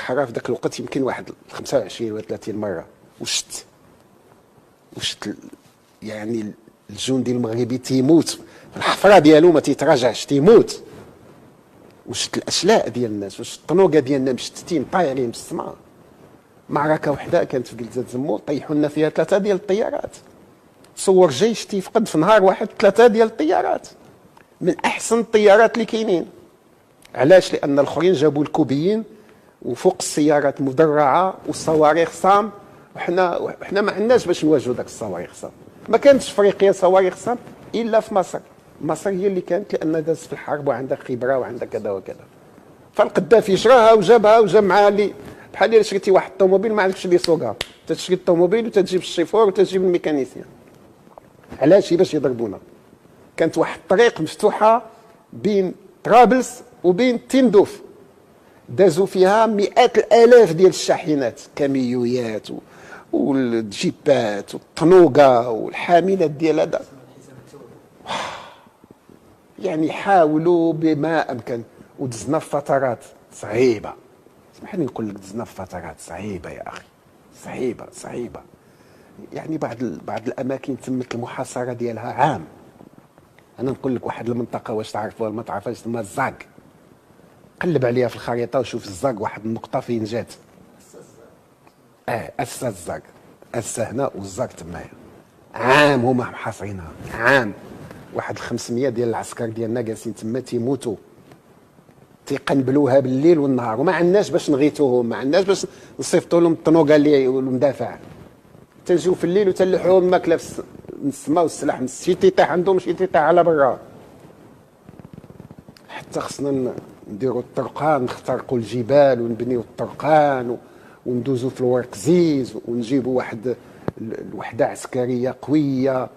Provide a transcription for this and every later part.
الصحراء في ذاك الوقت يمكن واحد 25 ولا 30 مره، وشت يعني الجندي المغربي تيموت الحفره ديالو ما تيتراجعش تيموت. وشت الاشلاء ديال الناس، وشت الطنوقه ديالنا مشتتين طايرين في السماء. معركه وحده كانت في جلزه زمور طيحوا لنا فيها 3 ديال الطيارات. تصور جيش تيفقد في نهار واحد 3 ديال الطيارات من احسن الطيارات اللي كاينين. علاش؟ لان الاخرين جابوا الكوبيين وفوق السيارات مدرعه والصواريخ صام، وحنا ما عندناش باش نواجهوا داك الصواريخ صام. ما كانتش في افريقيا صواريخ صام الا في مصر. مصر هي اللي كانت، لان دازت في الحرب وعندها خبره وعندها كذا وكذا. فالقذافي شراها وجابها وجاب معها اللي بحال الا شريتي واحد الطوموبيل ما عرفتش اللي يسوقها، تشري الطوموبيل وتجيب الشيفور وتجيب الميكانيسيان. علاش؟ باش يضربونا. كانت واحد الطريق مفتوحه بين طرابلس وبين تندوف، دازوا فيها مئات الالاف ديال الشاحنات، كاميويات والجيبات والطنوقه والحاملات ديال هذا. يعني حاولوا بما امكن، ودزنا في فترات صعيبه. اسمح لي نقول لك دزنا في فترات صعيبه يا اخي، صعيبه. يعني بعض الاماكن تمت المحاصره ديالها عام. انا نقول لك واحد المنطقه، واش تعرفوها ولا ما تعرفهاش، تما الزاق. قلب عليها في الخريطه وشوف الزاق واحد النقطه فين جات. اسا الزاق، اسا هنا والزاق تمايا. عام هما محاصرينها، عام. واحد 500 ديال العسكر ديالنا جالسين تما تيموتوا، تيقنبلوها بالليل والنهار، وما عندناش باش نغيتوهم، ما عندناش باش نصيفطوا لهم الطنوقه اللي والمدافع. تنجيو في الليل وتلحوهم ماكله من السماء والسلاح، شي تيطيح عندهم شي تيطيح على برا. حتى خصنا نديروا الطرقان، نخترقوا الجبال ونبنيو الطرقان وندوزوا في الورقزيز ونجيبوا واحد الوحده عسكريه قويه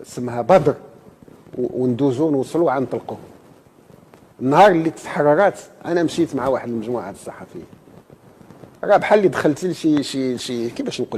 اسمها بدر، وندوزوا نوصلوا عنطلقوا. النهار اللي تحررت انا مشيت مع واحد المجموعه الصحفيين، راه بحال اللي دخلت لشي كيفاش نقول